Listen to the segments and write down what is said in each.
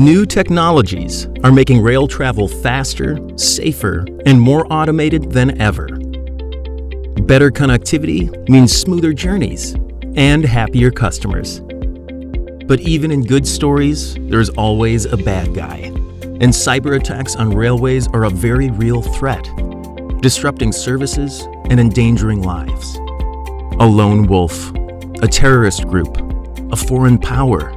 New technologies are making rail travel faster, safer, and more automated than ever. Better connectivity means smoother journeys and happier customers. But even in good stories, there's always a bad guy. And cyber attacks on railways are a very real threat, disrupting services and endangering lives. A lone wolf, a terrorist group, a foreign power,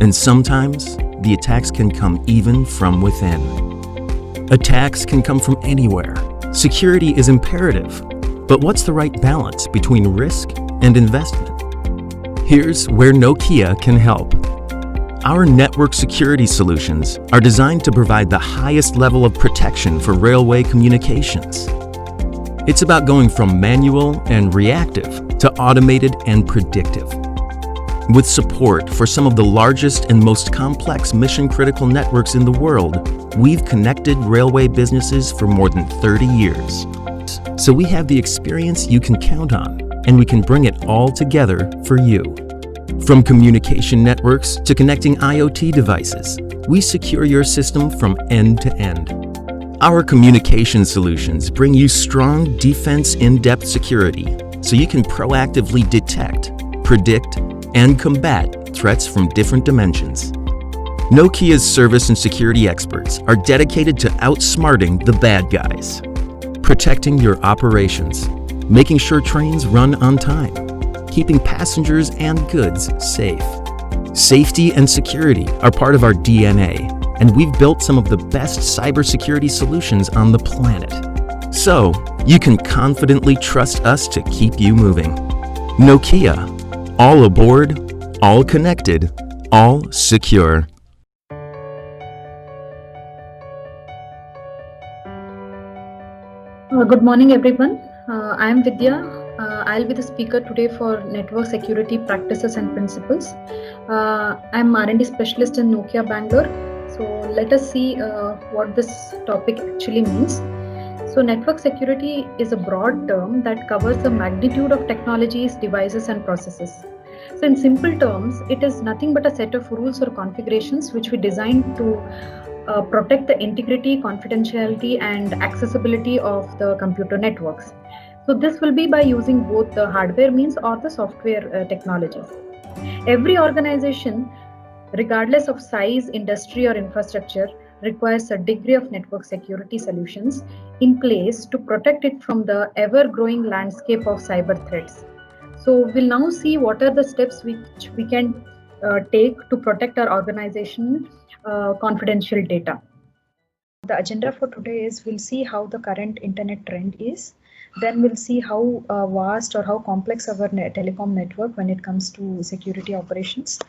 and sometimes the attacks can come even from within. Attacks can come from anywhere. Security is imperative, but what's the right balance between risk and investment? Here's where Nokia can help. Our network security solutions are designed to provide the highest level of protection for railway communications. It's about going from manual and reactive to automated and predictive. With support for some of the largest and most complex mission-critical networks in the world, we've connected railway businesses for more than 30 years. So we have the experience you can count on, and we can bring it all together for you. From communication networks to connecting IoT devices, we secure your system from end to end. Our communication solutions bring you strong defense in-depth security, so you can proactively detect, predict, and combat threats from different dimensions. Nokia's service and security experts are dedicated to outsmarting the bad guys, protecting your operations, making sure trains run on time, keeping passengers and goods safe. Safety and security are part of our DNA, and we've built some of the best cybersecurity solutions on the planet. So, you can confidently trust us to keep you moving. Nokia. All aboard, all connected, all secure. Good morning, everyone. I am Vidya. I'll be the speaker today for network security practices and principles. I'm R&D specialist in Nokia Bangalore. So let us see what this topic actually means. So network security is a broad term that covers the magnitude of technologies, devices, and processes. So in simple terms, it is nothing but a set of rules or configurations which we designed to protect the integrity, confidentiality, and accessibility of the computer networks. So this will be by using both the hardware means or the software technologies. Every organization, regardless of size, industry, or infrastructure, requires a degree of network security solutions in place to protect it from the ever-growing landscape of cyber threats. So we'll now see what are the steps which we can take to protect our organization confidential data. The agenda for today is we'll see how the current internet trend is. Then we'll see how vast or how complex our telecom network when it comes to security operations.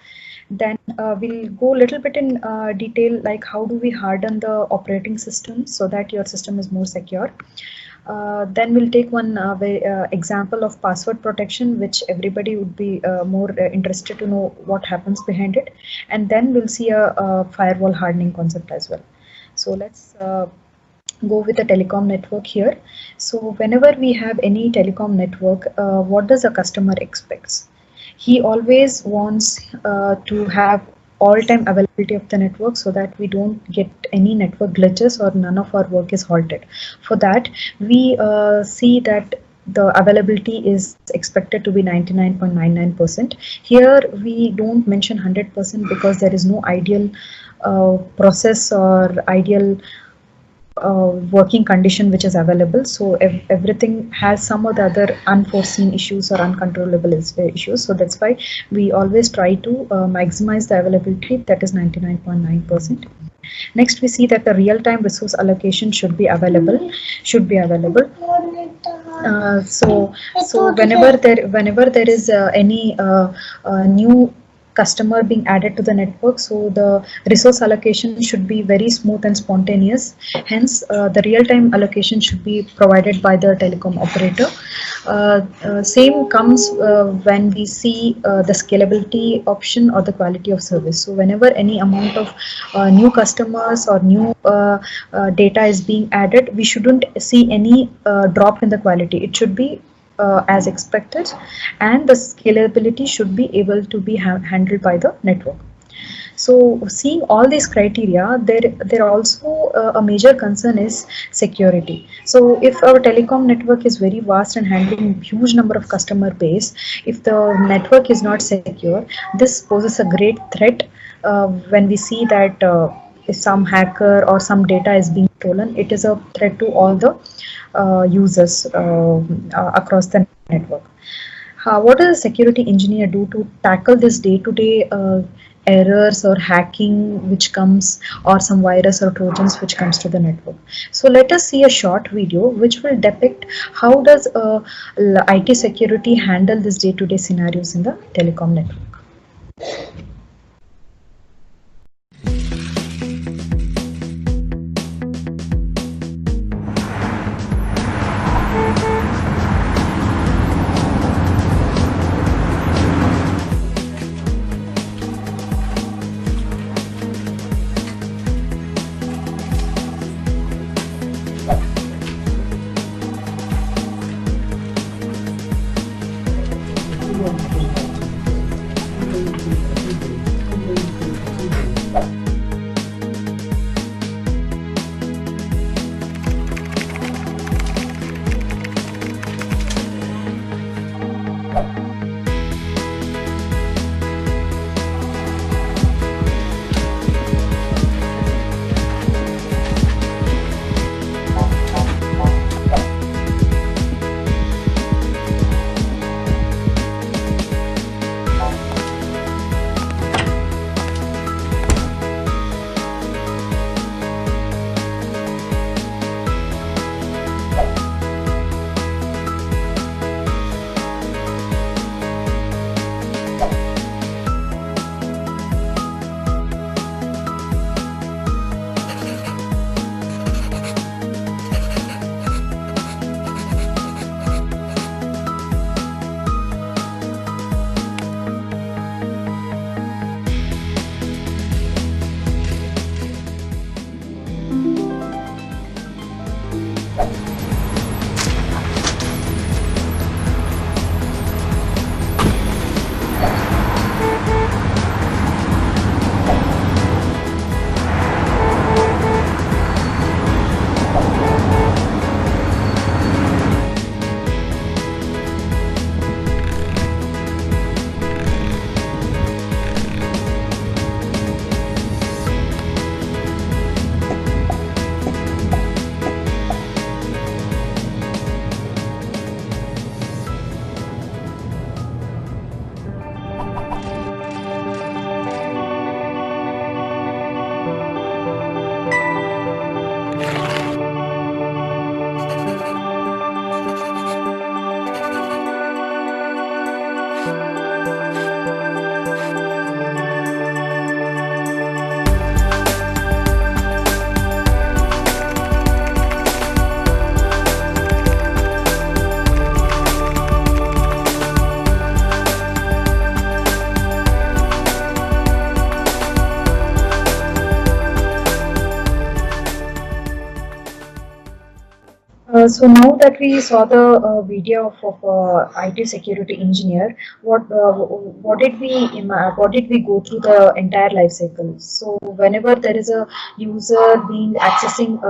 Then we'll go a little bit in detail, like how do we harden the operating system so that your system is more secure. Then we'll take one example of password protection, which everybody would be more interested to know what happens behind it. And then we'll see a firewall hardening concept as well. So let's go with the telecom network here. So whenever we have any telecom network, what does a customer expects? He always wants to have all-time availability of the network so that we don't get any network glitches or none of our work is halted. For that, we see that the availability is expected to be 99.99%. Here we don't mention 100% because there is no ideal process or ideal working condition which is available. So everything has some or the other unforeseen issues or uncontrollable issues. So that's why we always try to maximize the availability, that is 99.9%. Next, we see that the real-time resource allocation should be available. So whenever there is any new customer being added to the network, so the resource allocation should be very smooth and spontaneous. Hence, the real-time allocation should be provided by the telecom operator. Same comes when we see the scalability option or the quality of service. So whenever any amount of new customers or new data is being added, we shouldn't see any drop in the quality. It should be as expected, and the scalability should be able to be handled by the network. So seeing all these criteria, there also a major concern is security. So if our telecom network is very vast and handling huge number of customer base, if the network is not secure, this poses a great threat when we see that if some hacker or some data is being stolen, it is a threat to all the users across the network. What does a security engineer do to tackle this day-to-day errors or hacking which comes, or some virus or trojans which comes to the network? So let us see a short video which will depict how does IT security handle this day-to-day scenarios in the telecom network. So now that we saw the video of IT security engineer, what did we go through the entire life cycle? So whenever there is a user being accessing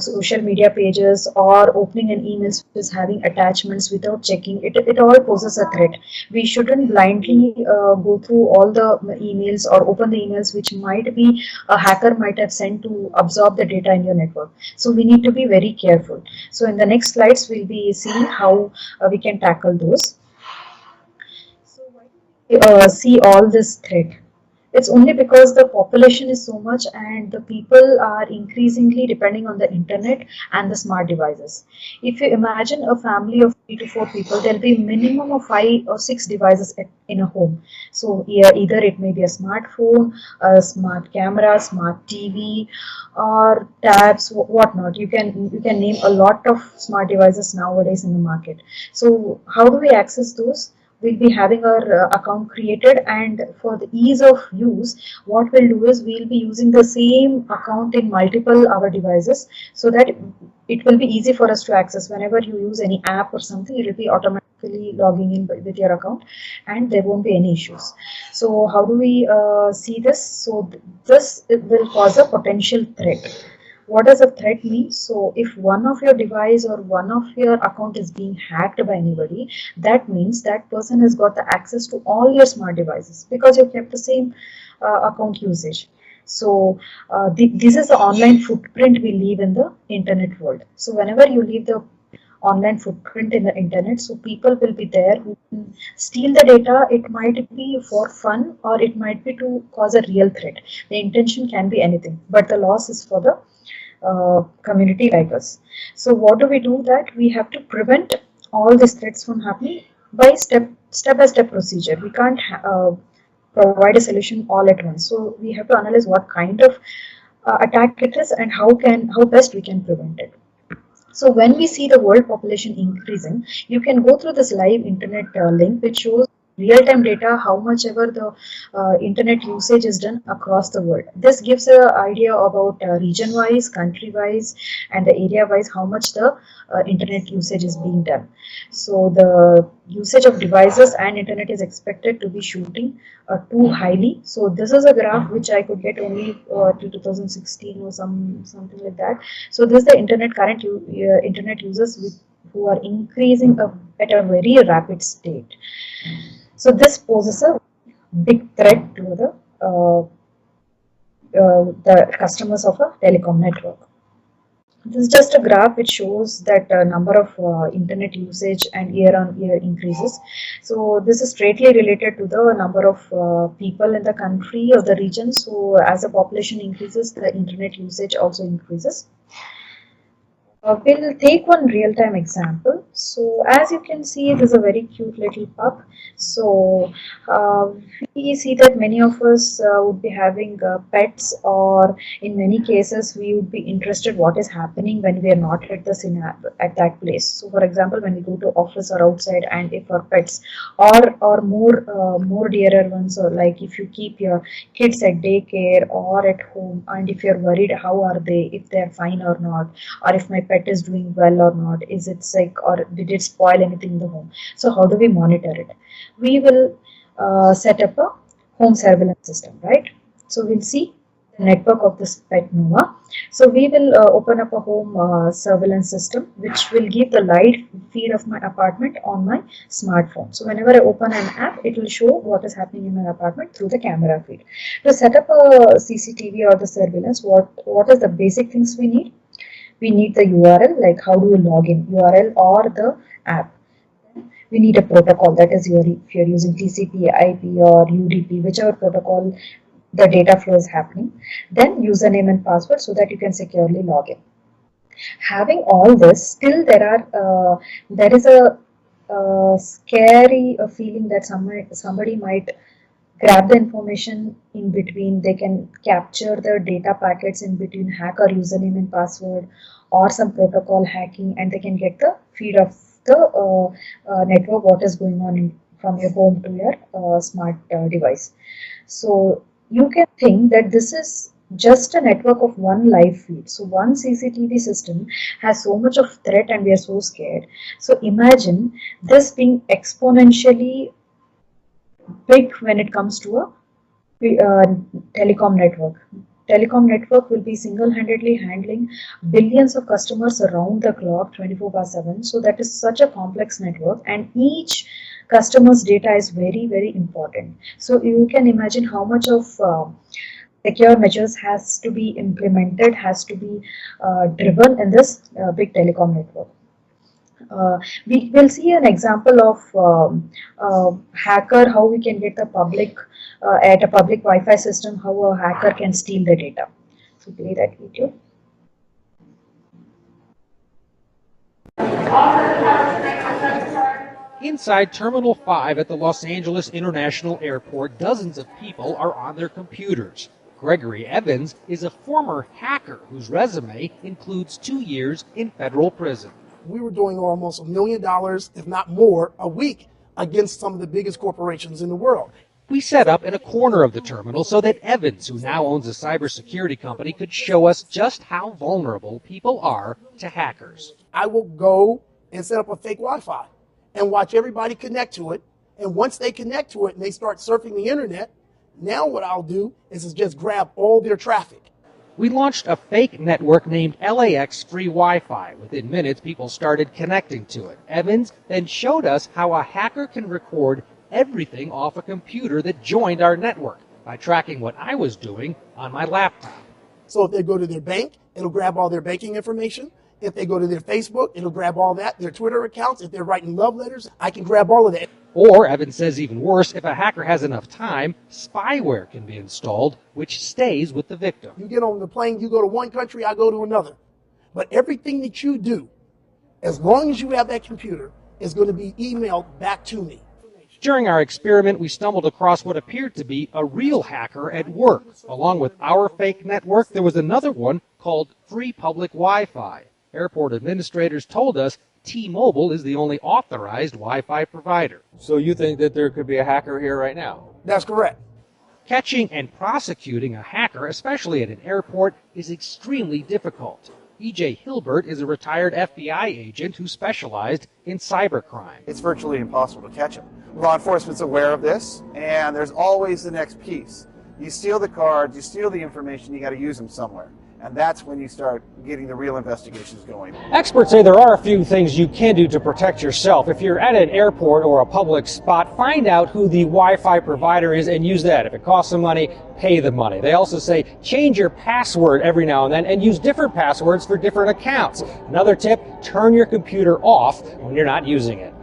social media pages or opening an email which is having attachments without checking, it all poses a threat. We shouldn't blindly go through all the emails or open the emails which might be a hacker might have sent to absorb the data in your network. So we need to be very careful. So in the next slides, we'll be seeing how we can tackle those. So why do we see all this threat? It's only because the population is so much and the people are increasingly depending on the internet and the smart devices. If you imagine a family of 3 to 4 people, there'll be minimum of 5 or 6 devices in a home. So either it may be a smartphone, a smart camera, smart TV, or tabs, whatnot. You can name a lot of smart devices nowadays in the market. So how do we access those? We'll be having our account created, and for the ease of use, what we'll do is we'll be using the same account in multiple our devices, so that it will be easy for us to access. Whenever you use any app or something, it will be automatic successfully logging in with your account, and there won't be any issues. So how do we see this? So this it will cause a potential threat. What does a threat mean? So if one of your device or one of your account is being hacked by anybody, that means that person has got the access to all your smart devices because you've kept the same account usage. So this is the online footprint we leave in the internet world. So whenever you leave the online footprint in the internet, so people will be there who can steal the data. It might be for fun or it might be to cause a real threat. The intention can be anything, but the loss is for the community like us. So what do we do? That we have to prevent all these threats from happening by step by step procedure. We can't provide a solution all at once. So we have to analyze what kind of attack it is and how best we can prevent it. So when we see the world population increasing, you can go through this live internet link which shows real-time data how much ever the internet usage is done across the world. This gives an idea about region-wise, country-wise, and the area-wise how much the internet usage is being done. So the usage of devices and internet is expected to be shooting too highly. So this is a graph which I could get only till 2016 or something like that. So this is the internet users who are increasing at a very rapid state. So this poses a big threat to the customers of a telecom network. This is just a graph which shows that number of internet usage and year on year increases. So this is straightly related to the number of people in the country or the region. So as the population increases, the internet usage also increases. We'll take one real-time example. So as you can see, this is a very cute little pup. So we see that many of us would be having pets, or in many cases we would be interested what is happening when we are not at the at that place. So for example, when we go to office or outside, and if our pets or more dearer ones, or like if you keep your kids at daycare or at home, and if you're worried how are they, if they're fine or not, or if my pet is doing well or not, is it sick or did it spoil anything in the home. So how do we monitor it? We will set up a home surveillance system, right? So we'll see the network of this pet Noah. So we will open up a home surveillance system which will give the live feed of my apartment on my smartphone. So whenever I open an app, it will show what is happening in my apartment through the camera feed. To set up a CCTV or the surveillance, what is the basic things we need? We need the URL, like how do you log in, URL or the app. We need a protocol, that is if you're using TCP, IP or UDP, whichever protocol the data flow is happening. Then username and password so that you can securely log in. Having all this, still there is a scary feeling that somebody might grab the information in between. They can capture the data packets in between, hack our username and password or some protocol hacking, and they can get the feed of the network, what is going on from your home to your smart device. So you can think that this is just a network of one live feed. So one CCTV system has so much of threat and we are so scared. So imagine this being exponentially big when it comes to a telecom network. Telecom network will be single-handedly handling billions of customers around the clock 24/7. So that is such a complex network, and each customer's data is very, very important. So you can imagine how much of secure measures has to be implemented, has to be driven in this big telecom network. We will see an example of hacker, how we can get the public at a public Wi-Fi system, how a hacker can steal the data. So play that video. Inside Terminal 5 at the Los Angeles International Airport, dozens of people are on their computers. Gregory Evans is a former hacker whose resume includes 2 years in federal prison. We were doing almost $1 million, if not more, a week against some of the biggest corporations in the world. We set up in a corner of the terminal so that Evans, who now owns a cybersecurity company, could show us just how vulnerable people are to hackers. I will go and set up a fake Wi-Fi and watch everybody connect to it. And once they connect to it and they start surfing the internet, now what I'll do is just grab all their traffic. We launched a fake network named LAX Free Wi-Fi. Within minutes, people started connecting to it. Evans then showed us how a hacker can record everything off a computer that joined our network by tracking what I was doing on my laptop. So if they go to their bank, it'll grab all their banking information. If they go to their Facebook, it'll grab all that, their Twitter accounts. If they're writing love letters, I can grab all of that. Or, Evans says even worse, if a hacker has enough time, spyware can be installed, which stays with the victim. You get on the plane, you go to one country, I go to another. But everything that you do, as long as you have that computer, is going to be emailed back to me. During our experiment, we stumbled across what appeared to be a real hacker at work. Along with our fake network, there was another one called Free Public Wi-Fi. Airport administrators told us T-Mobile is the only authorized Wi-Fi provider. So you think that there could be a hacker here right now? That's correct. Catching and prosecuting a hacker, especially at an airport, is extremely difficult. E.J. Hilbert is a retired FBI agent who specialized in cybercrime. It's virtually impossible to catch them. Law enforcement's aware of this, and there's always the next piece. You steal the cards, you steal the information, you got to use them somewhere. And that's when you start getting the real investigations going. Experts say there are a few things you can do to protect yourself. If you're at an airport or a public spot, find out who the Wi-Fi provider is and use that. If it costs some money, pay the money. They also say change your password every now and then and use different passwords for different accounts. Another tip, turn your computer off when you're not using it.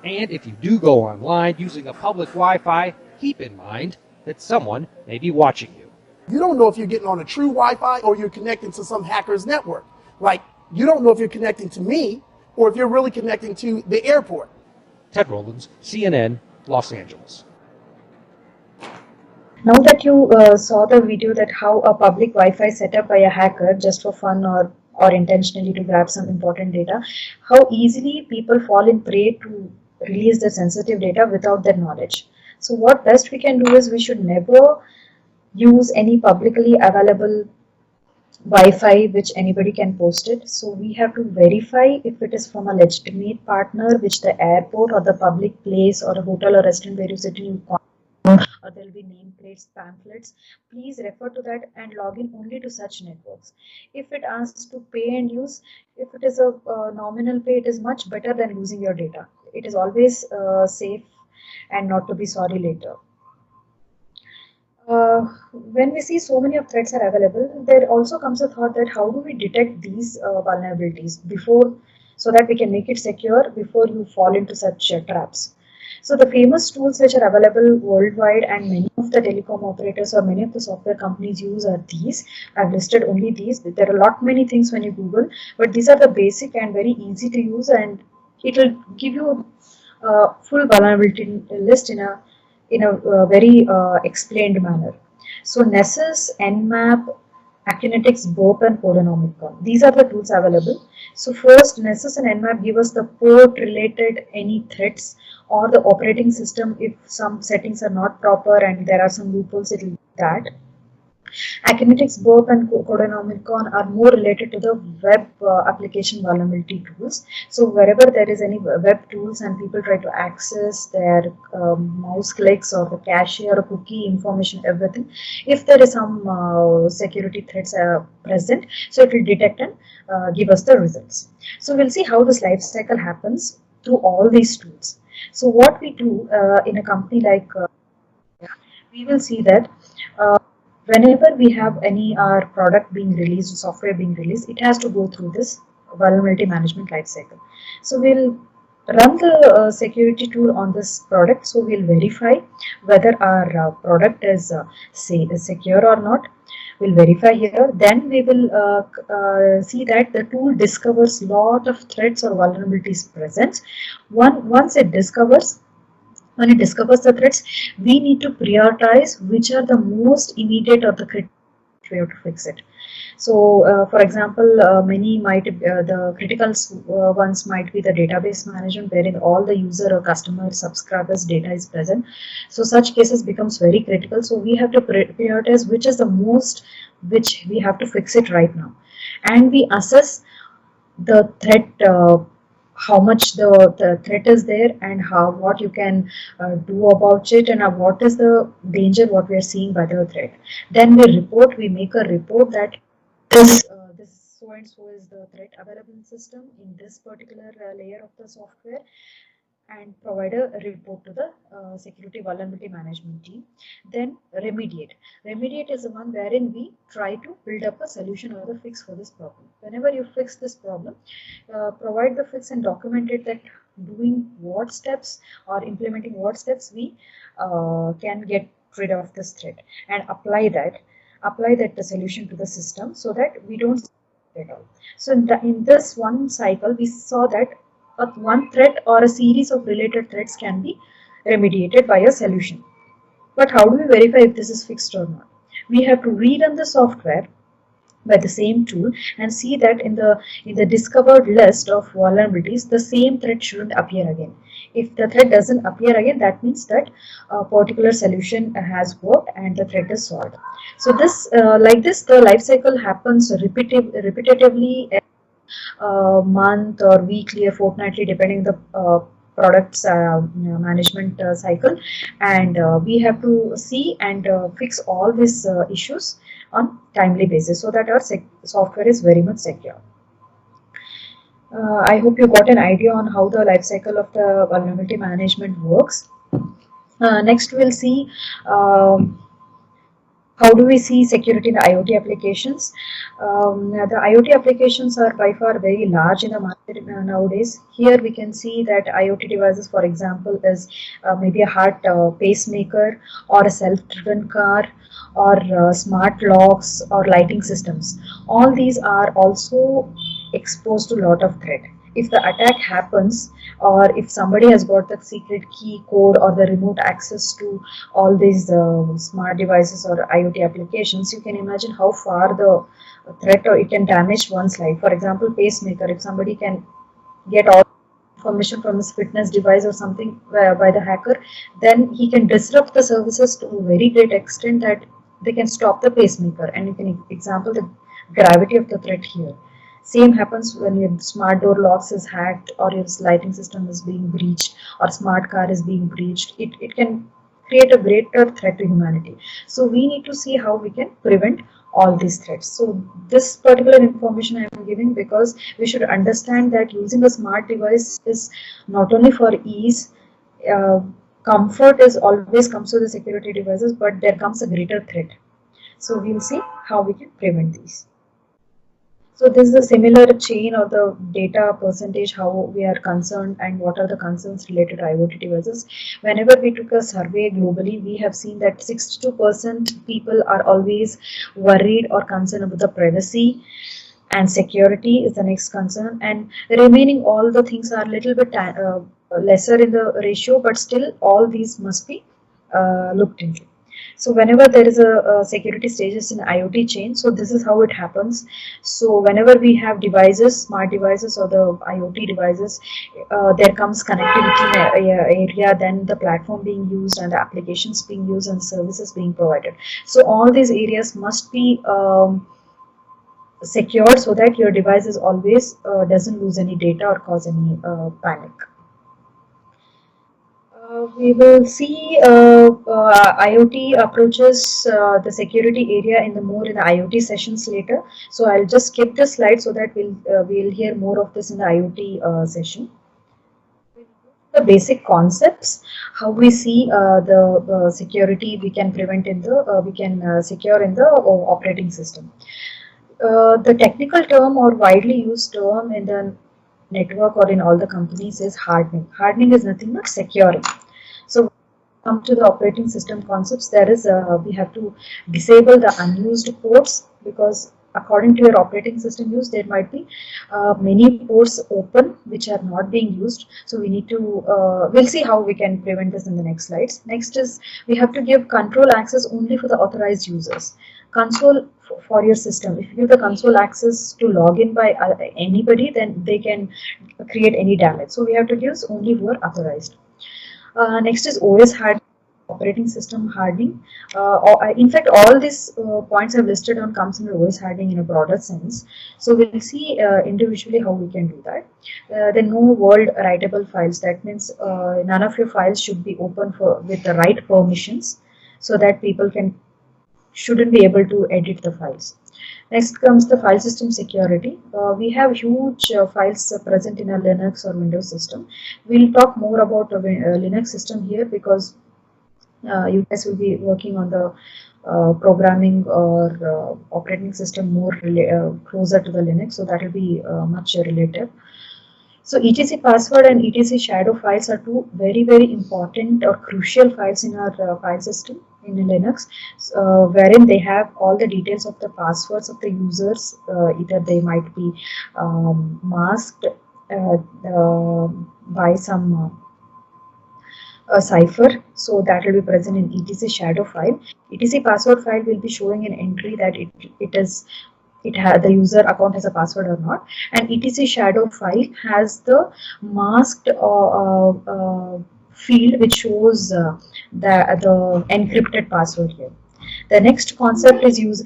And if you do go online using a public Wi-Fi, keep in mind that someone may be watching you. You don't know if you're getting on a true Wi-Fi or you're connecting to some hacker's network. Like, you don't know if you're connecting to me or if you're really connecting to the airport. Ted Rollins, CNN, Los Angeles. Now that you saw the video that how a public Wi-Fi set up by a hacker just for fun or intentionally to grab some important data, how easily people fall in prey to release the sensitive data without their knowledge. So what best we can do is we should never use any publicly available Wi-Fi which anybody can post it. So we have to verify if it is from a legitimate partner, which the airport or the public place or a hotel or restaurant where you sit in, or there will be nameplates, pamphlets. Please refer to that and log in only to such networks. If it asks to pay and use, if it is a nominal pay, it is much better than losing your data. It is always safe and not to be sorry later. When we see so many of threats are available, there also comes a thought that how do we detect these vulnerabilities before, so that we can make it secure before you fall into such traps. So the famous tools which are available worldwide and many of the telecom operators or many of the software companies use are these. I've listed only these. There are a lot many things when you Google, but these are the basic and very easy to use, and it will give you a full vulnerability list in a very explained manner. So Nessus, Nmap, Acunetics, BOP and Codenomicon. These are the tools available. So first, Nessus and Nmap give us the port related any threats or the operating system if some settings are not proper and there are some loopholes, it will do that. Acunetics, BOP and Codenomicon are more related to the web application vulnerability tools. So wherever there is any web tools and people try to access their mouse clicks or the cache or cookie information, everything, if there is some security threats present, so it will detect and give us the results. So we'll see how this life cycle happens through all these tools. So what we do in a company like we will see that whenever we have any product being released, software being released, it has to go through this vulnerability management lifecycle. So we'll run the security tool on this product. So we'll verify whether our product is secure or not. We'll verify here. Then we will see that the tool discovers lot of threats or vulnerabilities present. Once it discovers, when it discovers the threats, we need to prioritize which are the most immediate or the critical way to fix it. So, for example, many might the critical ones might be the database management, wherein all the user or customer subscribers data is present. So, such cases becomes very critical. So, we have to prioritize which is the most, which we have to fix it right now, and we assess the threat. how much the threat is there and what you can do about it, and what is the danger what we are seeing by the threat. Then we make a report that this so and so is the threat available in system in this particular layer of the software, and provide a report to the security vulnerability management team. Then remediate. Remediate is the one wherein we try to build up a solution or the fix for this problem. Whenever you fix this problem, provide the fix and document it, that doing what steps or implementing what steps we can get rid of this threat, and apply that the solution to the system so that we don't at all. So in this one cycle, we saw that one threat or a series of related threats can be remediated by a solution. But how do we verify if this is fixed or not? We have to rerun the software by the same tool and see that in the discovered list of vulnerabilities, the same threat shouldn't appear again. If the threat doesn't appear again, that means that a particular solution has worked and the threat is solved. So this, like this, the life cycle happens repetitively, month or weekly or fortnightly, depending the products management cycle, and we have to see and fix all these issues on timely basis so that our software is very much secure. I hope you got an idea on how the life cycle of the vulnerability management works. Next we'll see how do we see security in the IoT applications. The IoT applications are by far very large in the market nowadays. Here we can see that IoT devices, for example, is maybe a heart pacemaker, or a self-driven car, or smart locks, or lighting systems. All these are also exposed to a lot of threat. If the attack happens, or if somebody has got the secret key code or the remote access to all these smart devices or IoT applications, you can imagine how far the threat, or it can damage one's life. For example, pacemaker, if somebody can get all information from his fitness device or something by the hacker, then he can disrupt the services to a very great extent that they can stop the pacemaker. And you can example the gravity of the threat here. Same happens when your smart door locks is hacked, or your lighting system is being breached, or smart car is being breached. It can create a greater threat to humanity. So we need to see how we can prevent all these threats. So this particular information I am giving because we should understand that using a smart device is not only for ease, comfort is always comes with the security devices, but there comes a greater threat. So we'll see how we can prevent these. So this is a similar chain or the data percentage, how we are concerned and what are the concerns related to IoT devices. Whenever we took a survey globally, we have seen that 62% people are always worried or concerned about the privacy, and security is the next concern, and remaining all the things are a little bit lesser in the ratio, but still all these must be looked into. So whenever there is a security stages in IoT chain, so this is how it happens. So whenever we have devices, smart devices or the IoT devices, there comes connectivity area, then the platform being used and the applications being used and services being provided. So all these areas must be secured so that your device is always doesn't lose any data or cause any panic. We will see IoT approaches the security area in the IoT sessions later. So I'll just skip this slide so that we'll hear more of this in the IoT session. The basic concepts, how we see the security we can prevent in the secure in the operating system. The technical term or widely used term in the network or in all the companies is hardening. Hardening is nothing but securing. So come to the operating system concepts, there is we have to disable the unused ports, because according to your operating system use, there might be many ports open which are not being used. So we need to we'll see how we can prevent this in the next slides. Next is we have to give control access only for the authorized users. Console for your system, if you give the console access to log in by anybody, then they can create any damage. So we have to give only who are authorized. Next is OS hardening, operating system hardening. In fact, all these points I've listed on comes under OS hardening in a broader sense. So we'll see individually how we can do that. Then no world writable files. That means none of your files should be open with the right permissions, so that people shouldn't be able to edit the files. Next comes the file system security. We have huge files present in a Linux or Windows system. We'll talk more about a Linux system here, because you guys will be working on the programming or operating system more closer to the Linux, so that will be much relative. So etc password and etc shadow files are two very important or crucial files in our file system in Linux, wherein they have all the details of the passwords of the users. Either they might be masked by some cipher, so that will be present in etc shadow file. etc password file will be showing an entry that the user account has a password or not, and etc shadow file has the masked field which shows the encrypted password here. The next concept is users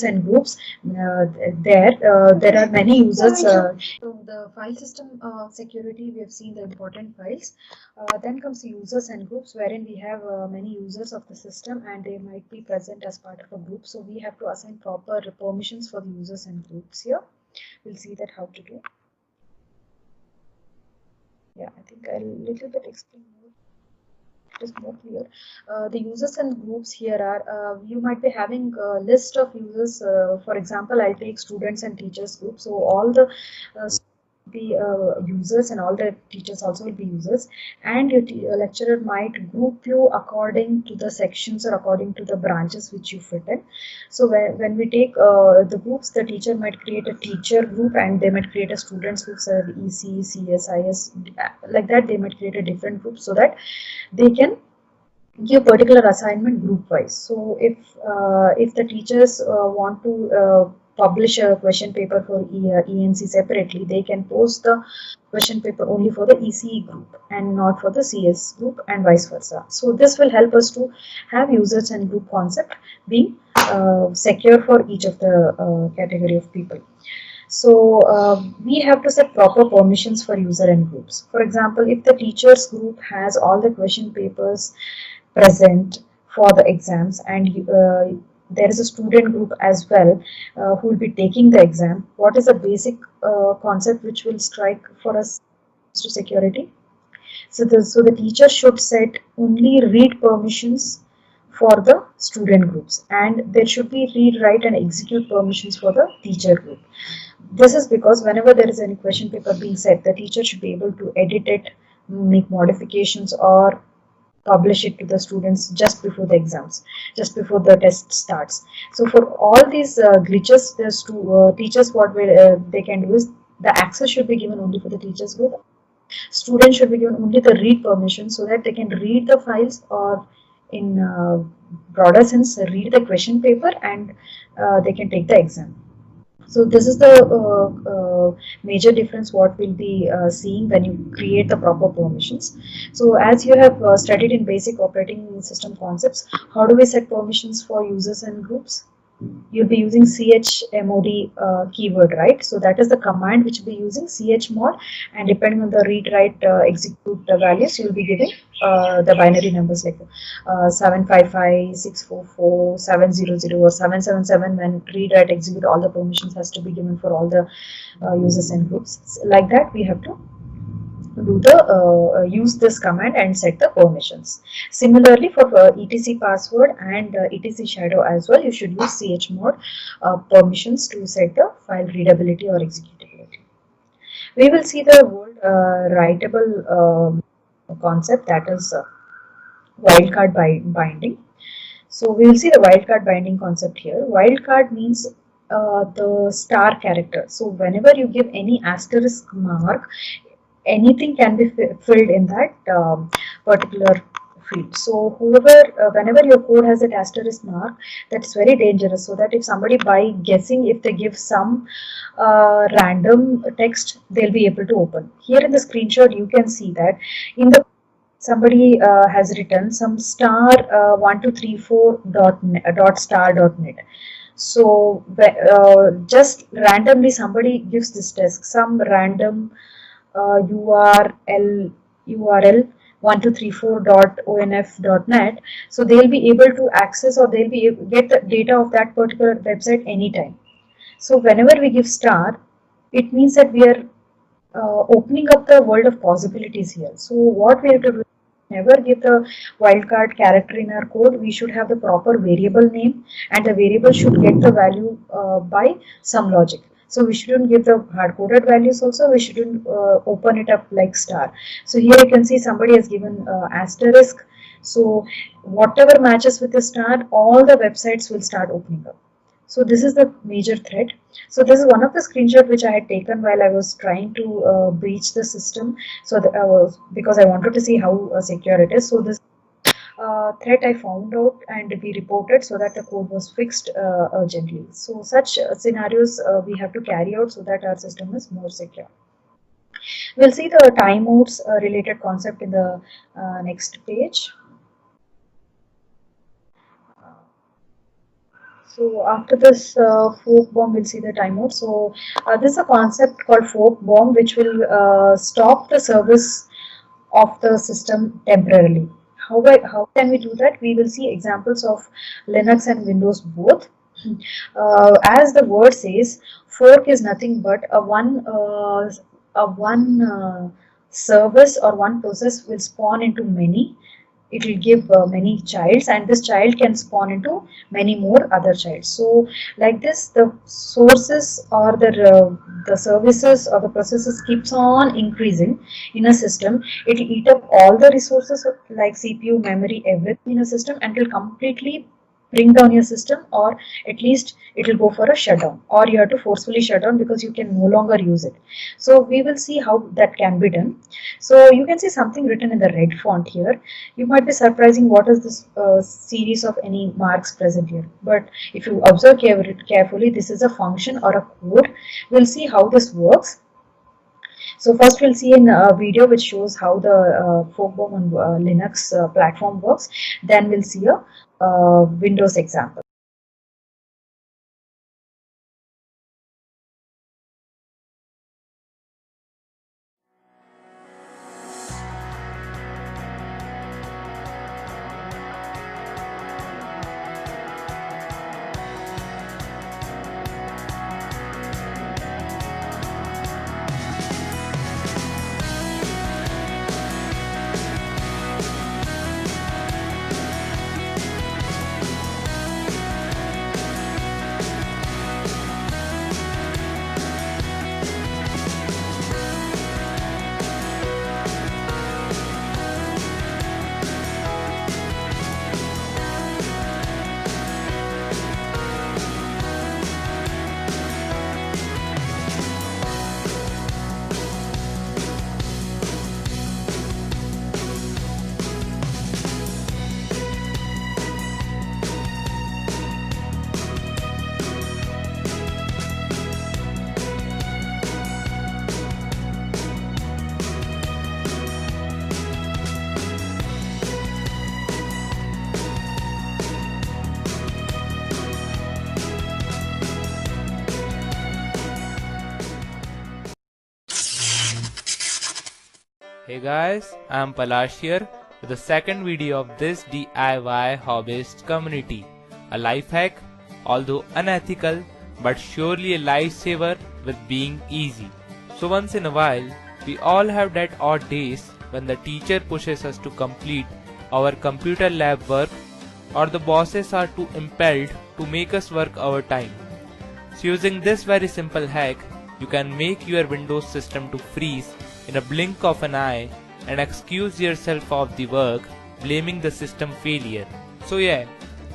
and groups. There are many users. So the file system security, we have seen the important files. Then comes the users and groups, wherein we have many users of the system and they might be present as part of a group. So we have to assign proper permissions for the users and groups here. We'll see that how to do. Yeah, I think I'll little bit explain more. It is more clear. The users and groups here are, you might be having a list of users. For example, I'll take students and teachers group. So all the users and all the teachers also will be users, and your lecturer might group you according to the sections or according to the branches which you fit in. So when we take the groups, the teacher might create a teacher group and they might create a students group, so EC, CS, IS, like that. They might create a different group so that they can give particular assignment group wise. So if the teachers want to publish a question paper for ENC separately, they can post the question paper only for the ECE group and not for the CS group, and vice versa. So this will help us to have users and group concept being secure for each of the category of people. So we have to set proper permissions for user and groups. For example, if the teachers group has all the question papers present for the exams, and there is a student group as well who will be taking the exam, what is the basic concept which will strike for us to security? So the teacher should set only read permissions for the student groups, and there should be read, write and execute permissions for the teacher group. This is because whenever there is any question paper being set, the teacher should be able to edit it, make modifications, or publish it to the students just before the exams, just before the test starts. So for all these glitches, the teachers, what they can do is the access should be given only for the teachers group. Students should be given only the read permission so that they can read the files, or in broader sense read the question paper, and they can take the exam. So this is the major difference what we'll be seeing when you create the proper permissions. So as you have studied in basic operating system concepts, how do we set permissions for users and groups? You'll be using chmod keyword, right? So that is the command which will be using chmod, and depending on the read, write, execute values, you'll be giving the binary numbers like 755, 644, 700 or 777. When read, write, execute, all the permissions has to be given for all the users and groups. Like that, we have to do the use this command and set the permissions. Similarly, for etc password and etc shadow as well, you should use chmod permissions to set the file readability or executability. We will see the word writable concept, that is wildcard binding. So we will see the wildcard binding concept here. Wildcard means the star character. So whenever you give any asterisk mark, anything can be filled in that particular field. So whenever your code has that asterisk mark, that's very dangerous. So that if somebody, by guessing, if they give some random text, they'll be able to open. Here in the screenshot, you can see that in the somebody has written some star 1234.net. So just randomly somebody gives this task, some random URL 1234.onf.net. So they'll be able to access, or they'll be able to get the data of that particular website anytime. So whenever we give star, it means that we are opening up the world of possibilities here. So what we have to do, never give the wildcard character in our code. We should have the proper variable name, and the variable should get the value by some logic. So we shouldn't give the hard-coded values also. We shouldn't open it up like star. So here you can see somebody has given asterisk. So whatever matches with the star, all the websites will start opening up. So this is the major threat. So this is one of the screenshots which I had taken while I was trying to breach the system. So because I wanted to see how secure it is. So this threat I found out and we reported, so that the code was fixed urgently. So such scenarios we have to carry out so that our system is more secure. We'll see the timeouts related concept in the next page. So after this fork bomb, we'll see the timeout. So this is a concept called fork bomb, which will stop the service of the system temporarily. How can we do that? We will see examples of Linux and Windows both. As the word says, fork is nothing but a one service or one process will spawn into many. It will give many childs, and this child can spawn into many more other childs. So like this, the sources or the services or the processes keeps on increasing in a system. It will eat up all the resources like CPU, memory, everything in a system, and will completely bring down your system, or at least it will go for a shutdown, or you have to forcefully shut down because you can no longer use it. So we will see how that can be done. So you can see something written in the red font here. You might be surprising what is this series of any marks present here, but if you observe carefully, this is a function or a code. We'll see how this works. So first we'll see in a video which shows how the fork bomb on Linux platform works. Then we'll see a Windows example. Hey guys, I am Palash here with the second video of this DIY hobbyist community. A life hack, although unethical, but surely a lifesaver with being easy. So once in a while, we all have that odd days when the teacher pushes us to complete our computer lab work, or the bosses are too impelled to make us work overtime. So using this very simple hack, you can make your Windows system to freeze in a blink of an eye and excuse yourself of the work, blaming the system failure. So yeah,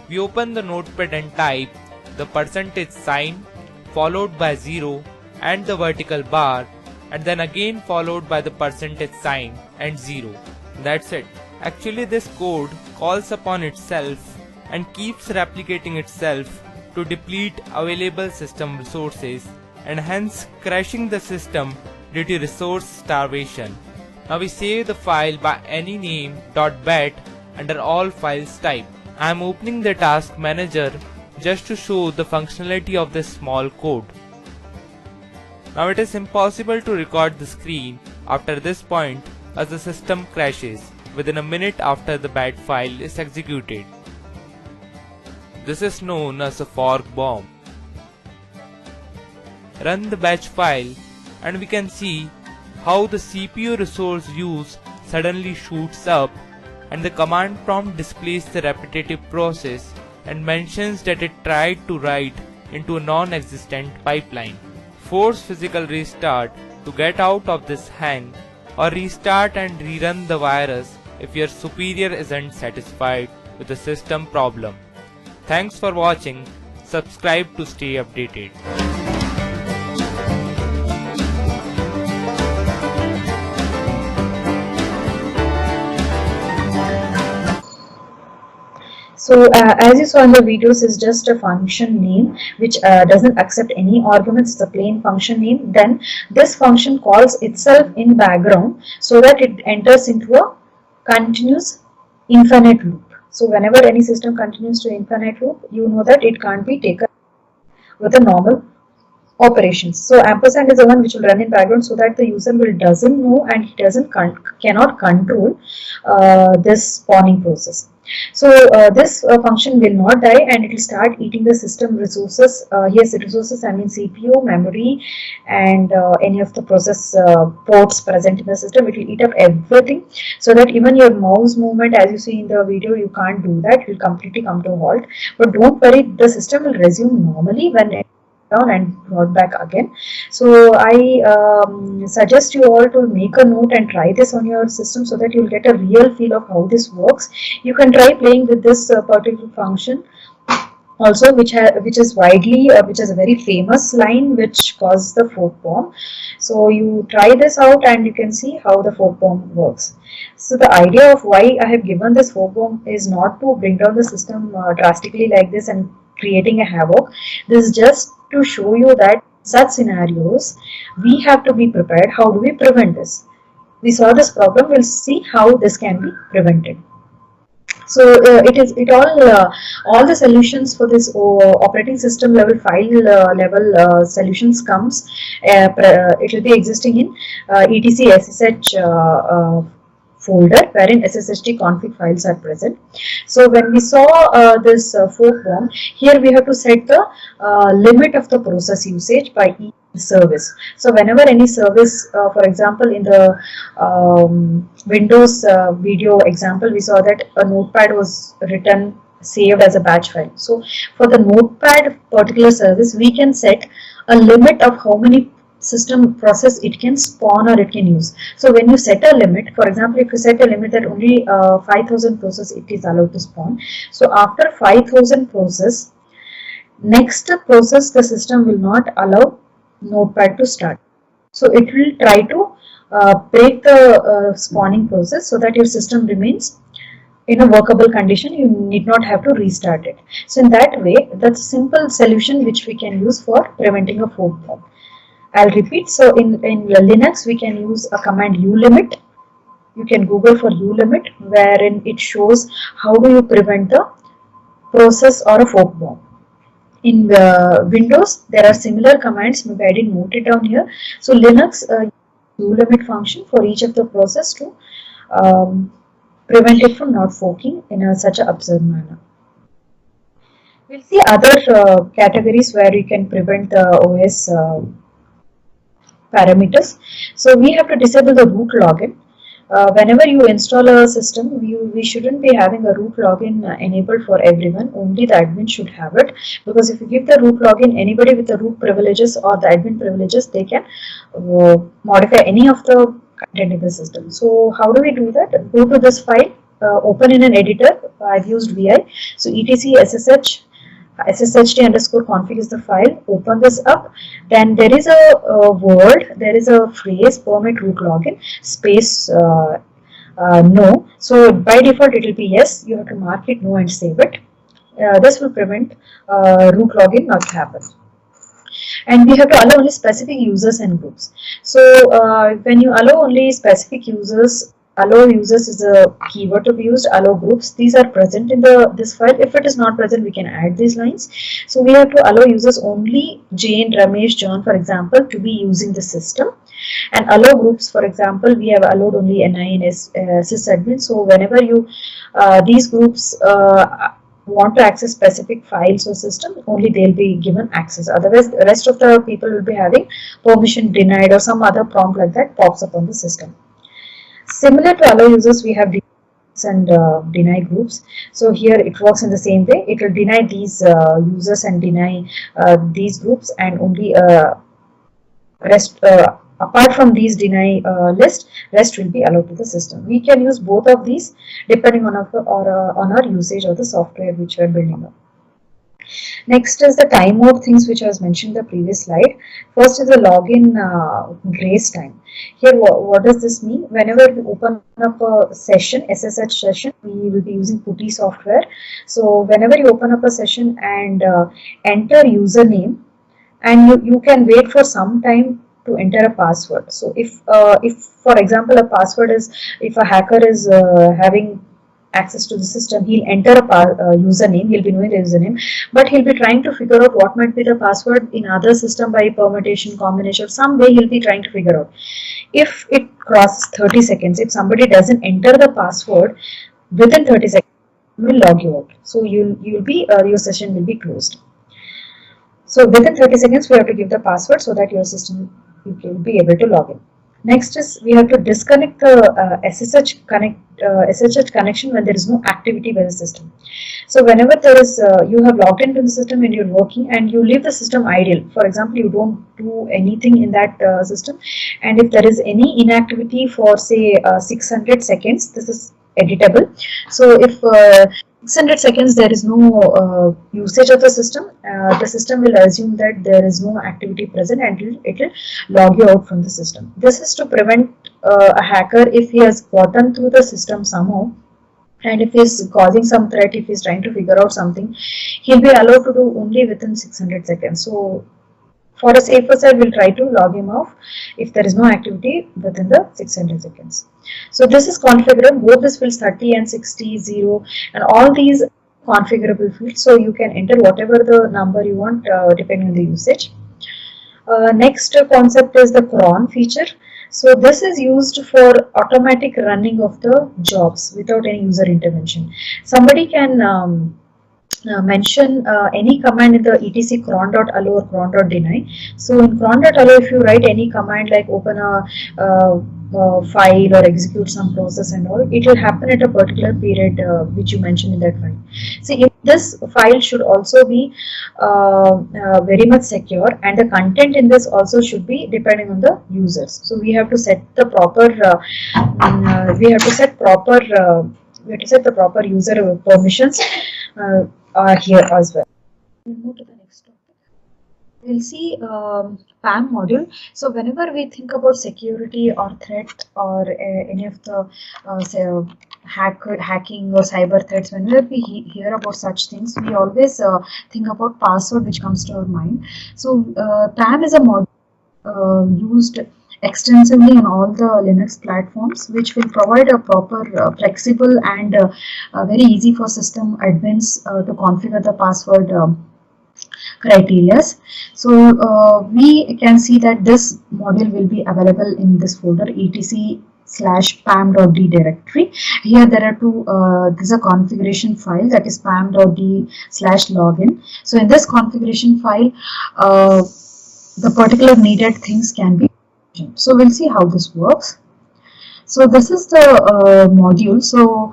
we open the notepad and type the percentage sign followed by 0 and the vertical bar, and then again followed by the percentage sign and 0. That's it. Actually this code calls upon itself and keeps replicating itself to deplete available system resources and hence crashing the system due to resource starvation. Now we save the file by any name .bat under all files type. I am opening the task manager just to show the functionality of this small code. Now it is impossible to record the screen after this point as the system crashes within a minute after the bat file is executed. This is known as a fork bomb. Run the batch file and we can see how the CPU resource used suddenly shoots up and the command prompt displays the repetitive process and mentions that it tried to write into a non-existent pipeline. Force physical restart to get out of this hang, or restart and rerun the virus if your superior isn't satisfied with the system problem. Thanks for watching. Subscribe to stay updated. So as you saw in the videos, is just a function name which doesn't accept any arguments. It's a plain function name. Then this function calls itself in background so that it enters into a continuous infinite loop. So whenever any system continues to infinite loop, you know that it can't be taken with a normal operations. So ampersand is the one which will run in background so that the user doesn't know and he cannot control this spawning process. So this function will not die and it will start eating the system resources. Yes, resources, I mean CPU, memory, and any of the process ports present in the system. It will eat up everything so that even your mouse movement, as you see in the video, you can't do that. It will completely come to a halt. But don't worry, the system will resume normally when it down and brought back again. So I suggest you all to make a note and try this on your system so that you'll get a real feel of how this works. You can try playing with this particular function also, which is widely which is a very famous line which causes the fork bomb. So you try this out and you can see how the fork bomb works. So the idea of why I have given this fork bomb is not to bring down the system drastically like this and creating a havoc. This is just to show you that such scenarios we have to be prepared. How do we prevent this? We saw this problem, we'll see how this can be prevented. So all the solutions for this operating system level file level solutions comes it will be existing in etc SSH folder wherein SSHD config files are present. So when we saw this fork bomb, here we have to set the limit of the process usage by each service. So whenever any service, for example in the Windows video example, we saw that a notepad was saved as a batch file. So for the notepad particular service, we can set a limit of how many system process it can spawn or it can use. So when you set a limit, for example, if you set a limit that only 5000 process it is allowed to spawn. So after 5000 process, next process the system will not allow notepad to start. So it will try to break the spawning process so that your system remains in a workable condition. You need not have to restart it. So in that way, that's a simple solution which we can use for preventing a fork bomb. I'll repeat. So in Linux, we can use a command ulimit. You can Google for ulimit, wherein it shows how do you prevent the process or a fork bomb. In Windows, there are similar commands. Maybe I didn't note it down here. So Linux ulimit function for each of the process to prevent it from not forking in such an absurd manner. We'll see other categories where you can prevent the OS parameters. So we have to disable the root login. Whenever you install a system, we shouldn't be having a root login enabled for everyone. Only the admin should have it, because if you give the root login, anybody with the root privileges or the admin privileges, they can modify any of the content in the system. So how do we do that? Go to this file, open in an editor. I've used VI. So etc SSHD underscore config is the file. Open this up. Then there is a word, there is a phrase, permit root login space no. So by default it will be yes. You have to mark it no and save it. This will prevent root login not to happen. and we have to allow only specific users and groups. So when you allow only specific users, allow users is a keyword to be used. Allow groups, these are present in this file. If it is not present, we can add these lines. So we have to allow users only Jane, Ramesh, John, for example, to be using the system. And allow groups, for example, we have allowed only NI and sysadmin. So whenever you these groups want to access specific files or system, only they'll be given access. Otherwise, the rest of the people will be having permission denied or some other prompt like that pops up on the system. Similar to allow users, we have and deny groups. So here it works in the same way. It will deny these users and deny these groups, and only rest apart from these deny list, rest will be allowed to the system. We can use both of these depending on our usage of the software which we are building up. Next is the timeout things which I was mentioned in the previous slide. First is the login grace time. Here, what does this mean? Whenever we open up a session, SSH session, we will be using PuTTY software. So whenever you open up a session and enter username, and you can wait for some time to enter a password. So if for example a password is, if a hacker is having access to the system, he'll enter a username, he'll be knowing the username, but he'll be trying to figure out what might be the password in other system by permutation, combination, some way he'll be trying to figure out. If it crosses 30 seconds, if somebody doesn't enter the password within 30 seconds, will log you out. So you'll be your session will be closed. So within 30 seconds we have to give the password so that your system will be able to log in. Next is we have to disconnect the SSH connection when there is no activity by the system. So whenever there is you have logged into the system and you're working and you leave the system idle, for example, you don't do anything in that system, and if there is any inactivity for say 600 seconds, this is editable. So if 600 seconds there is no usage of the system will assume that there is no activity present and it will log you out from the system. This is to prevent a hacker, if he has gotten through the system somehow, and if he is causing some threat, if he is trying to figure out something, he'll be allowed to do only within 600 seconds. So for a safer side, we'll try to log him off if there is no activity within the 600 seconds. So this is configurable. Both this fields 30 and 60, 0, and all these configurable fields. So you can enter whatever the number you want depending on the usage. Next concept is the cron feature. So this is used for automatic running of the jobs without any user intervention. Somebody can mention any command in the etc cron.allow or cron.deny. So in cron.allow, if you write any command like open a file or execute some process and all, it will happen at a particular period which you mentioned in that file. See, this file should also be very much secure, and the content in this also should be depending on the users. So we have to set the proper the proper user permissions here as well. We'll move to the next topic. We'll see PAM module. So whenever we think about security or threat or any of the say, hacking or cyber threats, whenever we hear about such things, we always think about password, which comes to our mind. So PAM is a module used extensively on all the Linux platforms, which will provide a proper flexible and very easy for system admins to configure the password criteria. So we can see that this module will be available in this folder etc/pam.d directory. Here there are two, this is a configuration file, that is pam.d/login. So in this configuration file, the particular needed things can be. So we'll see how this works. So this is the module. So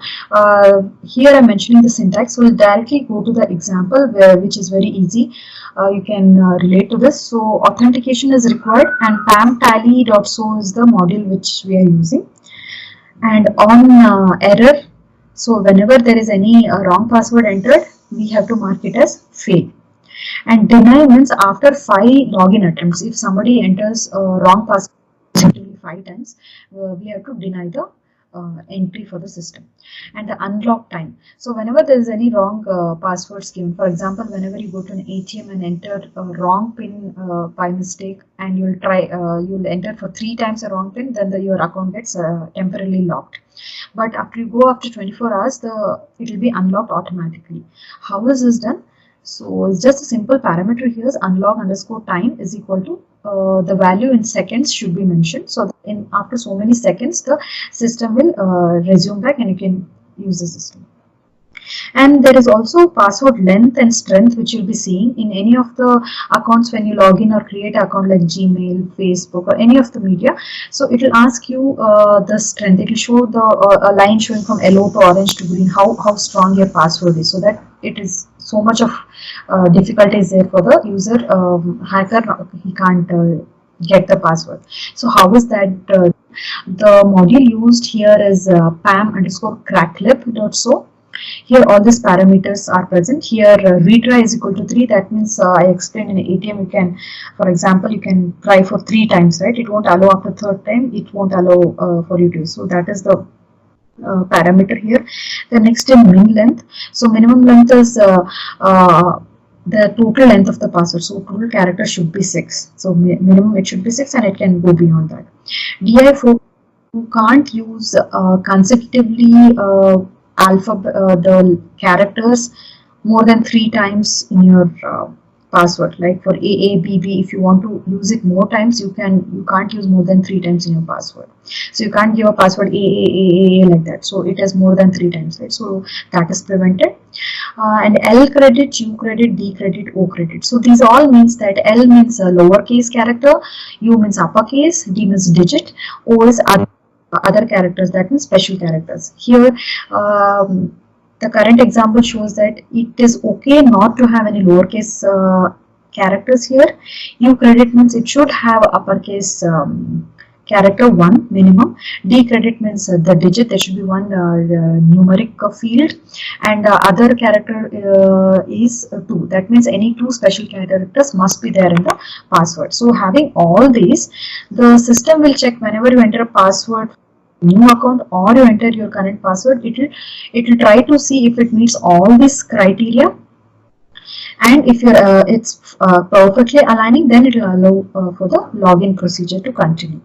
here I'm mentioning the syntax. So we'll directly go to the example which is very easy. You can relate to this. So authentication is required, and pamtally.so is the module which we are using. And on error, so whenever there is any wrong password entered, we have to mark it as fail. And deny means after 5 login attempts, if somebody enters a wrong password 5 times, we have to deny the entry for the system. And the unlock time. So whenever there is any wrong passwords given, for example, whenever you go to an ATM and enter a wrong PIN by mistake, and you'll enter for 3 times a wrong PIN, then your account gets temporarily locked. But after you go after 24 hours, it will be unlocked automatically. How is this done? So it's just a simple parameter here is unlock underscore time is equal to the value in seconds should be mentioned. So after so many seconds, the system will resume back and you can use the system. And there is also password length and strength, which you'll be seeing in any of the accounts when you log in or create an account like Gmail, Facebook, or any of the media. So it will ask you the strength. It will show a line showing from yellow to orange to green, how strong your password is, so that it is so much of difficulty is there for the user. Hacker, he can't get the password. So how is that? The module used here is pam underscore cracklib.so. Here all these parameters are present. Here retry is equal to 3. That means I explained in ATM you can, for example, you can try for 3 times, right? It won't allow after 3rd time. It won't allow for you to. So that is the parameter here. The next is min length. So minimum length is the total length of the password. So total character should be 6. So minimum it should be 6 and it can go beyond that. DI4, you can't use consecutively the characters more than 3 times in your password. Like for AABB, if you want to use it more times, you can't use more than 3 times in your password. So you can't give a password AAAA like that. So it has more than 3 times, right? So that is prevented. And L credit, U credit, D credit, O credit. So these all means that L means a lowercase character, U means uppercase, D means digit, O is other characters, that means special characters. Here the current example shows that it is okay not to have any lowercase characters here. U credit means it should have uppercase character 1 minimum. D credit means the digit, there should be 1 numeric field, and other character is 2. That means any 2 special characters must be there in the password. So having all these, the system will check whenever you enter a password new account or you enter your current password, it will try to see if it meets all these criteria, and if it's perfectly aligning, then it will allow for the login procedure to continue.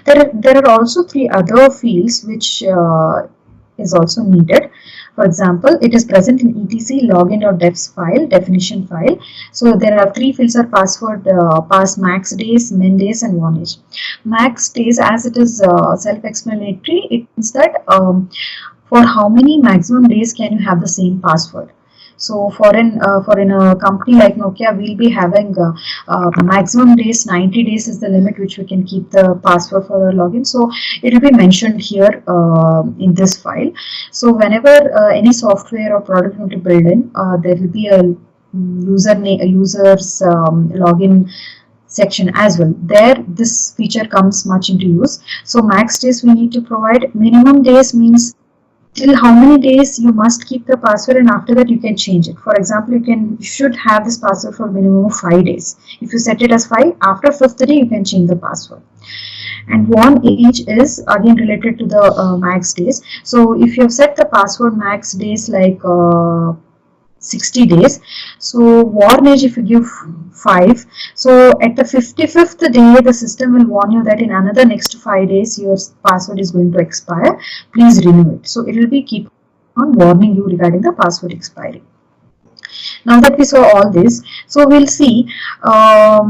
There are also 3 other fields which is also needed. For example, it is present in etc login.defs file, definition file. So there are 3 fields are password, pass max days, min days, and warnage. Max days, as it is self-explanatory, it means that for how many maximum days can you have the same password. So for in a company like Nokia, we'll be having maximum days, 90 days is the limit which we can keep the password for our login. So it will be mentioned here in this file. So whenever any software or product you want to build in, there will be a user's login section as well. There this feature comes much into use. So max days we need to provide. Minimum days means till how many days you must keep the password, and after that you can change it. For example, you should have this password for minimum of 5 days. If you set it as 5, after 5th day you can change the password. And warnage is again related to the max days. So if you have set the password max days like 60 days, so warnage if you give 5, so at the 55th day the system will warn you that in another next 5 days your password is going to expire, please renew it. So it will be keep on warning you regarding the password expiry. Now that we saw all this, so we'll see a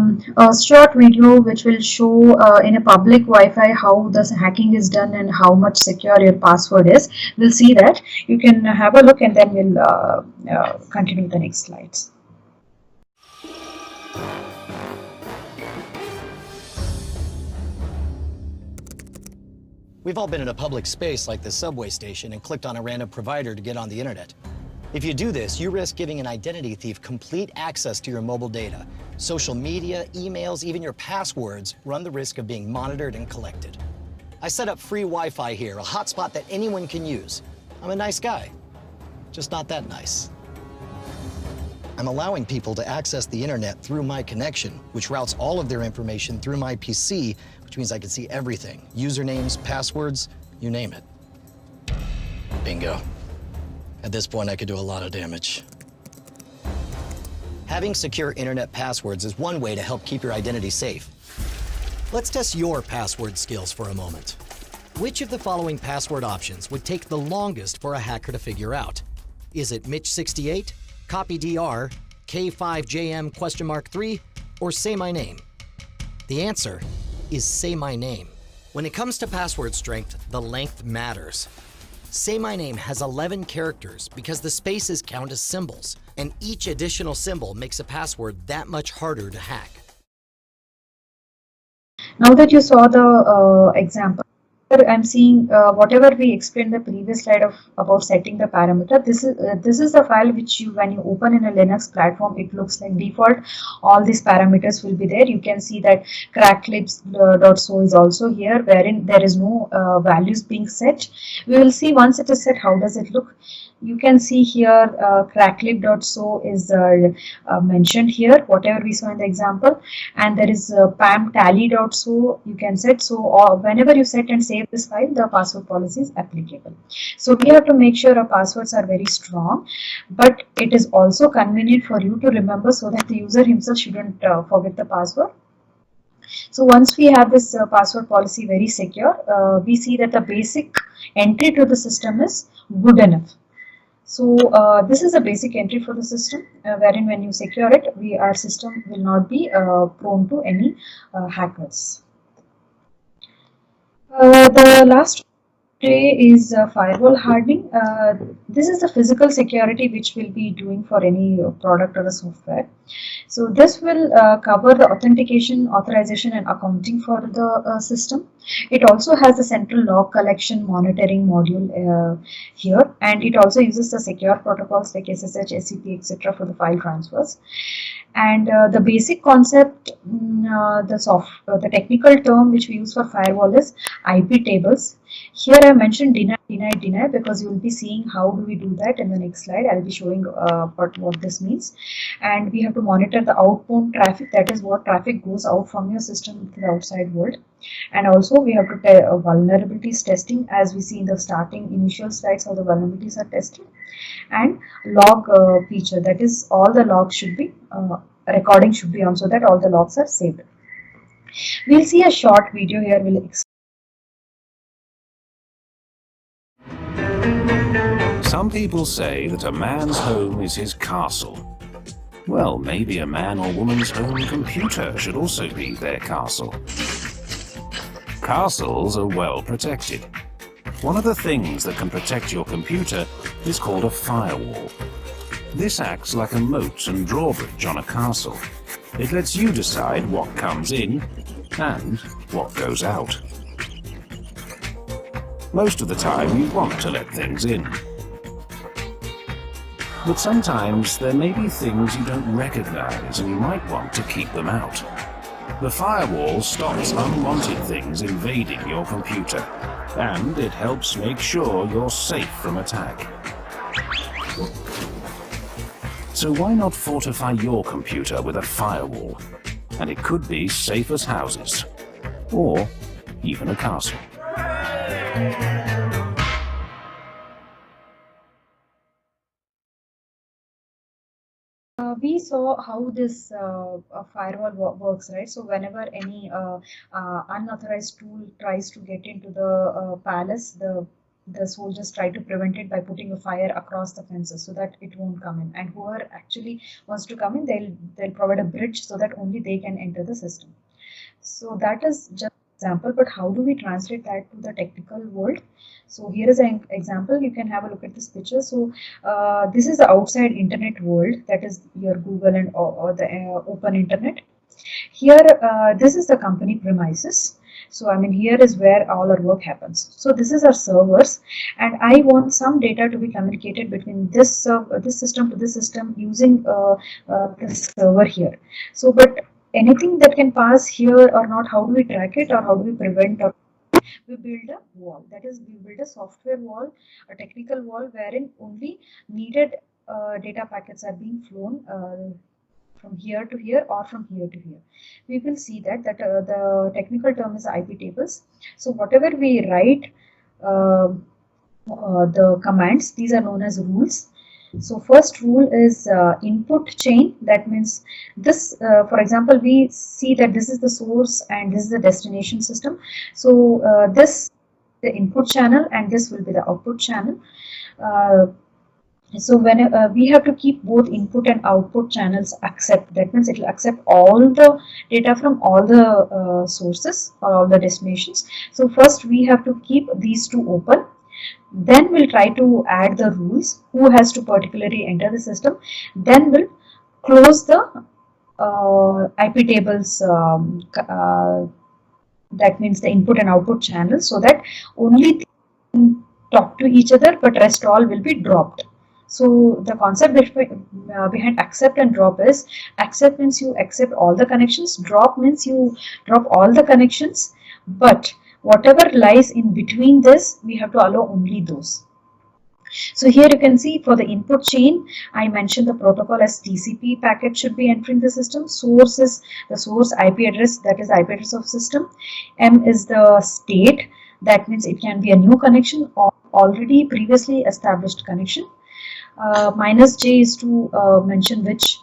short video which will show in a public Wi-Fi how the hacking is done and how much secure your password is. We'll see that. You can have a look and then we'll continue the next slides. We've all been in a public space like the subway station and clicked on a random provider to get on the internet. If you do this, you risk giving an identity thief complete access to your mobile data. Social media, emails, even your passwords run the risk of being monitored and collected. I set up free Wi-Fi here, a hotspot that anyone can use. I'm a nice guy, just not that nice. I'm allowing people to access the internet through my connection, which routes all of their information through my PC, which means I can see everything, usernames, passwords, you name it. Bingo. At this point, I could do a lot of damage. Having secure internet passwords is one way to help keep your identity safe. Let's test your password skills for a moment. Which of the following password options would take the longest for a hacker to figure out? Is it Mitch68, CopyDR, K5JM?3, or Say My Name? The answer is Say My Name. When it comes to password strength, the length matters. Say My Name has 11 characters because the spaces count as symbols, and each additional symbol makes a password that much harder to hack. Now that you saw the example, I'm seeing whatever we explained the previous slide of about setting the parameter. This is the file which you, when you open in a Linux platform, it looks like default. All these parameters will be there. You can see that cracklibs.so is also here, wherein there is no values being set. We will see once it is set how does it look. You can see here cracklib.so is mentioned here, whatever we saw in the example, and there is pamtally.so you can set. So whenever you set and save this file, the password policy is applicable. So we have to make sure our passwords are very strong, but it is also convenient for you to remember so that the user himself shouldn't forget the password. So once we have this password policy very secure, we see that the basic entry to the system is good enough. So this is a basic entry for the system, wherein when you secure it, our system will not be prone to any hackers. The last today is firewall hardening. This is the physical security which we'll be doing for any product or a software. So this will cover the authentication, authorization, and accounting for the system. It also has the central log collection monitoring module here, and it also uses the secure protocols like SSH, SCP, etc. for the file transfers. And the basic concept, the technical term which we use for firewall is IP tables. Here I mentioned deny because you will be seeing how do we do that in the next slide. I'll be showing what this means. And we have to monitor the outbound traffic, that is what traffic goes out from your system to the outside world. And also we have to vulnerabilities testing, as we see in the starting initial slides how the vulnerabilities are tested. And log feature, that is all the logs should be recording should be on so that all the logs are saved. We'll see a short video here. Some people say that a man's home is his castle. Well, maybe a man or woman's home computer should also be their castle. Castles are well protected. One of the things that can protect your computer is called a firewall. This acts like a moat and drawbridge on a castle. It lets you decide what comes in and what goes out. Most of the time you want to let things in. But sometimes there may be things you don't recognize and you might want to keep them out. The firewall stops unwanted things invading your computer, and it helps make sure you're safe from attack. So why not fortify your computer with a firewall? And it could be safe as houses, or even a castle. We saw how this firewall works, right? So whenever any unauthorized tool tries to get into the palace, the soldiers try to prevent it by putting a fire across the fences so that it won't come in. And whoever actually wants to come in, they'll provide a bridge so that only they can enter the system. So that is just an example, but how do we translate that to the technical world? So here is an example. You can have a look at this picture. So this is the outside internet world, that is your Google and or the open internet. Here, this is the company premises. So I mean, here is where all our work happens. So this is our servers, and I want some data to be communicated between this system to this system using this server here. So, but anything that can pass here or not, how do we track it, or how do we prevent? Or we build a wall, that is, we build a software wall, a technical wall, wherein only needed data packets are being flown from here to here or from here to here. We will see that the technical term is IP tables. So whatever we write the commands. These are known as rules. So first rule is input chain. That means this, for example, we see that this is the source and this is the destination system. So this the input channel and this will be the output channel. So when we have to keep both input and output channels accept. That means it will accept all the data from all the sources or all the destinations. So first we have to keep these two open. Then we'll try to add the rules, who has to particularly enter the system. Then we'll close the IP tables, that means the input and output channels, so that only talk to each other, but rest all will be dropped. So the concept behind accept and drop is, accept means you accept all the connections, drop means you drop all the connections, but whatever lies in between this, we have to allow only those. So here you can see for the input chain, I mentioned the protocol as TCP packet should be entering the system. Source is the source IP address, that is IP address of system. M is the state, that means it can be a new connection or already previously established connection. Minus J is to mention which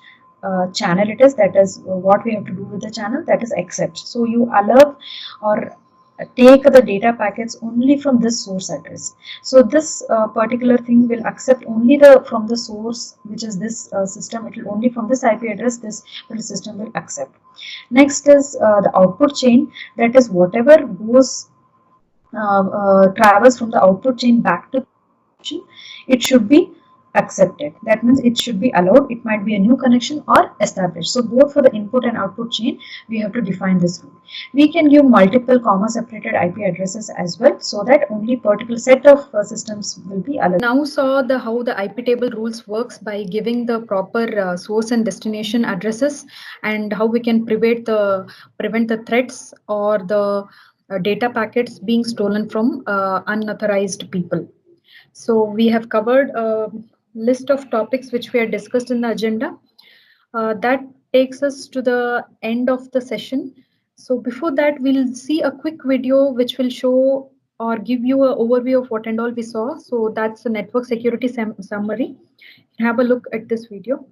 channel it is, that is what we have to do with the channel, that is accept. So you allow or take the data packets only from this source address. So this particular thing will accept only the from the source, which is this system. It will only from this IP address this system will accept. Next is the output chain, that is whatever goes travels from the output chain back to the, it should be accepted. That means it should be allowed. It might be a new connection or established. So both for the input and output chain, we have to define this rule. We can give multiple comma separated IP addresses as well, so that only particular set of systems will be allowed. Now saw the how the IP table rules works by giving the proper source and destination addresses, and how we can prevent the threats or the data packets being stolen from unauthorized people. So we have covered a list of topics which we had discussed in the agenda. That takes us to the end of the session. So before that, we'll see a quick video which will show or give you an overview of what and all we saw. So that's the network security summary. Have a look at this video.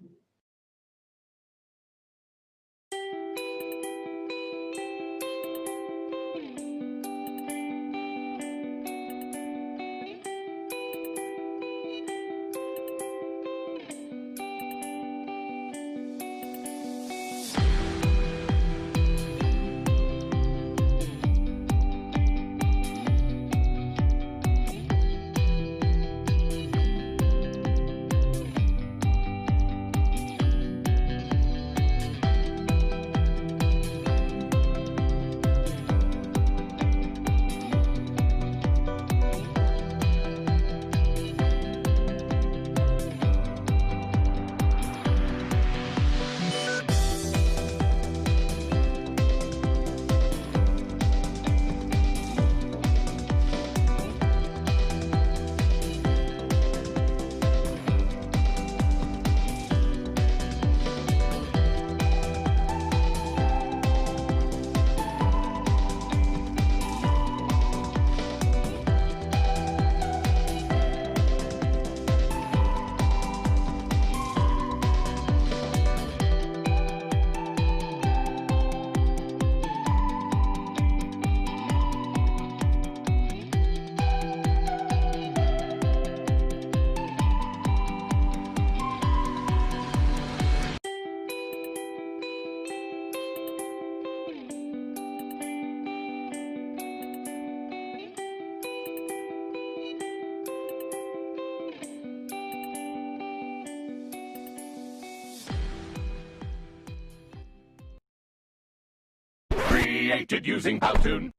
Created using Powtoon.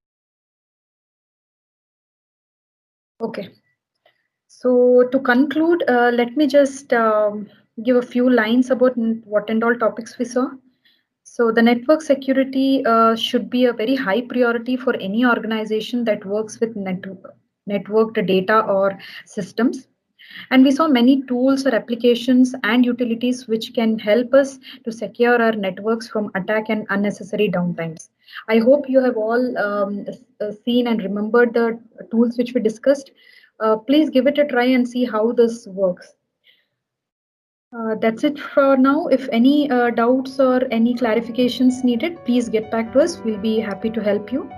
Okay. So to conclude, let me just give a few lines about what and all topics we saw. So the network security should be a very high priority for any organization that works with networked data or systems. And we saw many tools or applications and utilities which can help us to secure our networks from attack and unnecessary downtimes. I hope you have all seen and remembered the tools which we discussed. Please give it a try and see how this works. That's it for now. If any doubts or any clarifications needed, please get back to us. We'll be happy to help you.